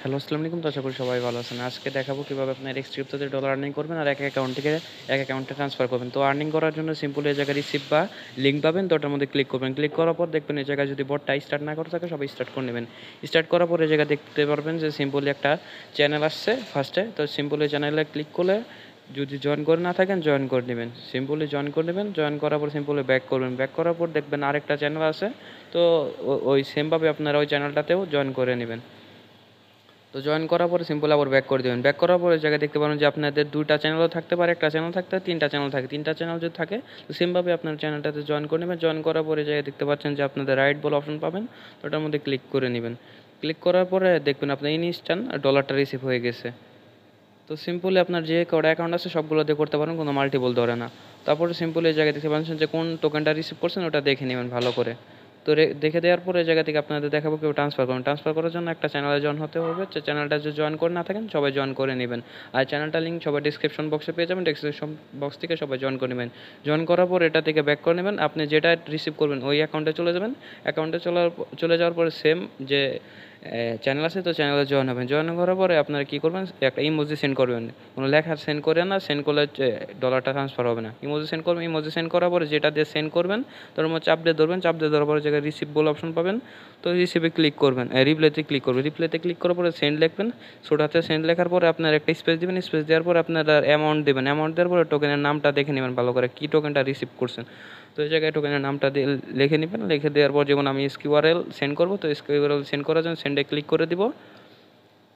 Hello, আসসালামু আলাইকুম। তো আশা করি সবাই ভালো আছেন। আজকে দেখাবো কিভাবে আপনার এক্স ক্রিপ্টোতে ডলার আর্নিং করবেন আর এক অ্যাকাউন্ট থেকে এক অ্যাকাউন্টে ট্রান্সফার করবেন। তো আর্নিং করার জন্য সিম্পল এই জায়গায় রিসিভ বা লিঙ্ক পাবেন, তো ওটার মধ্যে ক্লিক করবেন। ক্লিক করার পর দেখবেন এই জায়গায় যদি বটটা স্টার্ট না করে থাকে সবাই স্টার্ট করে নেবেন। স্টার্ট করার পর এই জায়গায় দেখতে পারবেন যে সিম্পলি একটা চ্যানেল আসছে ফার্স্টে। তো সিম্পলি চ্যানেলে ক্লিক করলে যদি জয়েন করে না থাকেন জয়েন করে নেবেন। সিম্পলি জয়েন করে নেবেন। জয়েন করার পর সিম্পলি ব্যাক করবেন। ব্যাক করার পর দেখবেন আরেকটা চ্যানেল আছে। তো ওই সেমভাবে আপনারা ওই চ্যানেলটাতেও জয়েন করে নেবেন। তো জয়েন করার পরে সিম্পল আবার ব্যাক করে দেবেন। ব্যাক করার পরে জায়গায় দেখতে পারেন যে আপনাদের দুইটা চ্যানেলও থাকতে পারে, একটা চ্যানেল থাকতে পারে, তিনটা চ্যানেল থাকে। তিনটা চ্যানেল যদি থাকে তো সেমভাবে আপনার চ্যানেলটাতে জয়েন করে নেবেন। জয়েন করার পরে জায়গায় দেখতে পাচ্ছেন যে আপনাদের রাইট বলে অপশন পাবেন, তো ওটার মধ্যে ক্লিক করে নেবেন। ক্লিক করার পরে দেখবেন আপনার ইনস্ট্যান্ট ডলারটা রিসিভ হয়ে গেছে। তো সিম্পলি আপনার যে কটা অ্যাকাউন্ট আছে সবগুলো দিয়ে করতে পারেন, কোনো মাল্টিপল ধরে না। তারপরে সিম্পলি এই জায়গায় দেখতে পাচ্ছেন যে কোন টোকেনটা রিসিভ করছেন ওটা দেখে নেবেন ভালো করে। তো দেখে দেওয়ার পরে এই জায়গা থেকে আপনাদের দেখাবো কেউ ট্রান্সফার করুন। ট্রান্সফার করার জন্য একটা চ্যানেলে জয়েন হতে হবে। যে চ্যানেলটা যদি জয়েন করে না থাকেন সবাই জয়েন করে নেবেন। আর চ্যানেলটা লিঙ্ক সবাই ডিসক্রিপশন বক্সে পেয়ে যাবেন। ডিসক্রিপশন বক্স থেকে সবাই জয়েন করে নেবেন। জয়েন করার পর এটা থেকে ব্যাক করে নেবেন। আপনি যেটা রিসিভ করবেন ওই অ্যাকাউন্টে চলে যাবেন। অ্যাকাউন্টে চলে যাওয়ার পরে সেম যে চ্যানেল আছে তো চ্যানেলে জয়েন হবেন। জয়েন করার পরে আপনারা কী করবেন, একটা ইমোজি সেন্ড করবেন। কোনো লেখা সেন্ড করে না, সেন্ড করলে ডলারটা ট্রান্সফার হবে না। ইমোজি সেন্ড করবেন। ইমোজি সেন্ড করার পরে যেটা দিয়ে সেন্ড করবেন তার মধ্যে চাপ দিয়ে ধরবেন। চাপ দিয়ে ধরার পরে জায়গায় রিসিভ বলে অপশন পাবেন। তো রিসিভে ক্লিক করবেন, রিপ্লেতে ক্লিক করবেন। রিপ্লেতে ক্লিক করার পরে সেন্ড লিখবেন। ছোটাতে সেন্ড লেখার পরে আপনার একটা স্পেস দেবেন। স্পেস দেওয়ার পরে আপনার অ্যামাউন্ট দেবেন। অ্যামাউন্ট দেওয়ার পরে টোকেনের নামটা দেখে নেবেন ভালো করে, কী টোকেনটা রিসিভ করছেন। তো এই জায়গায় টোকেনের নামটা দিয়ে লিখে নেবেন। লিখে দেওয়ার পর যেমন আমি SQRL সেন্ড করবো, তো SQRL সেন্ড করার জন্য সেন্ডে ক্লিক করে দিব।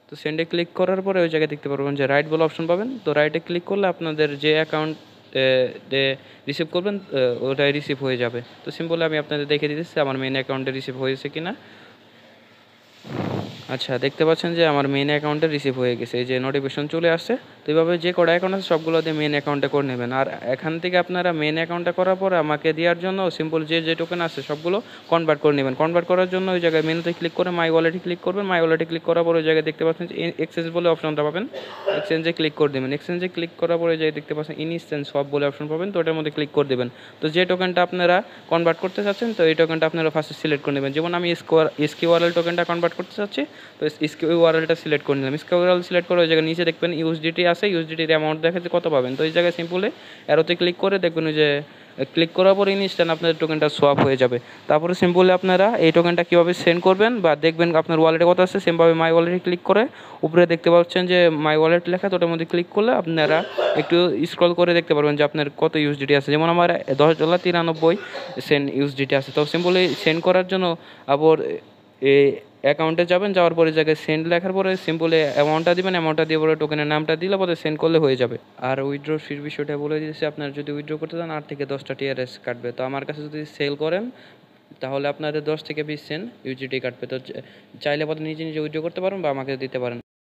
তো সেন্ডে ক্লিক করার পরে ওই জায়গায় দেখতে পারবেন যে রাইট বলে অপশন পাবেন। তো রাইটে ক্লিক করলে আপনাদের যে অ্যাকাউন্ট রিসিভ করবেন ওটাই রিসিভ হয়ে যাবে। তো সিম্পলি আমি আপনাদের দেখে দিতেছি আমার মেইন অ্যাকাউন্টে রিসিভ হয়েছে কিনা। আচ্ছা, দেখতে পাচ্ছেন যে আমার মেইন অ্যাকাউন্টে রিসিভ হয়ে গেছে, এই যে নোটিফিকেশন চলে আসছে। তো এইভাবে যে কটা অ্যাকাউন্ট আছে সবগুলো দিয়ে মেইন অ্যাকাউন্টে করে নেবেন। আর এখান থেকে আপনারা মেইন অ্যাকাউন্টে করার পরে আমাকে দেওয়ার জন্য সিম্পল যে টোকেন আছে সবগুলো কনভার্ট করে নেবেন। কনভার্ট করার জন্য ওই জায়গায় মেনুতে ক্লিক করে মাই ওয়ালেটে ক্লিক করবেন। মাই ওয়ালেটে ক্লিক করার পরে ওই জায়গায় দেখতে পাচ্ছেন যে এক্সচেঞ্জ বলে অপশনটা পাবেন। এক্সচেঞ্জে ক্লিক করে দেবেন। এক্সচেঞ্জে ক্লিক করার পরে যে দেখতে পাচ্ছেন ইনস্ট্যান্ট সব বলে অপশন পাবেন, তো ওটার মধ্যে ক্লিক করে দেবেন। তো যে টোকেনটা আপনারা কনভার্ট করতে চাচ্ছেন তো এই টোকেনটা আপনারা ফার্স্টে সিলেক্ট করে নেবেন। যেমন আমি SQRL টোকেনটা কনভার্ট করতে চাচ্ছি, তো SQRLটা সিলেক্ট করে নিলাম। SQRL সিলেক্ট করে ওই জায়গায় নিচে দেখবেন ইউএসডিটি আছে, ইউএসডিটির অ্যামাউন্ট দেখাচ্ছে কত পাবেন। তো এই জায়গায় সিম্পলি অ্যারোতে ক্লিক করে দেখবেন ওই যে ক্লিক করার পর ইনস্ট্যান্ট আপনাদের টোকেনটা সোয়াপ হয়ে যাবে। তারপরে সিম্পলি আপনারা এই টোকেনটা কীভাবে সেন্ড করবেন বা দেখবেন আপনার ওয়ালেটে কত আছে, সেমভাবে মাই ওয়ালেটে ক্লিক করে উপরে দেখতে পাচ্ছেন যে মাই ওয়ালেট লেখা, তো ওটার মধ্যে ক্লিক করলে আপনারা একটু স্ক্রল করে দেখতে পারবেন যে আপনার কত ইউএসডিটি আছে। যেমন আমার $10.93 ইউএসডিটি আছে। তো সিম্পলি সেন্ড করার জন্য আবার এই অ্যাকাউন্টে যাবেন, যাওয়ার পরে জায়গায় সেন্ড লেখার পরে সিম্পলি অ্যামাউন্টটা দিবেন। অ্যামাউন্টটা দিয়ে পরে টোকেনের নামটা দিলে পরে সেন্ড করলে হয়ে যাবে। আর উইথড্র ফির বিষয়টা বলে দিয়েছি, আপনার যদি উইথড্র করতে চান 8 থেকে 10টা টিআরএস কাটবে। তো আমার কাছে যদি সেল করেন তাহলে আপনাদের 10 থেকে 20 সেন্ট ইউজিটি কাটবে। তো চাইলে পরে নিজে নিজে উইথড্র করতে পারেন বা আমাকে দিতে পারেন।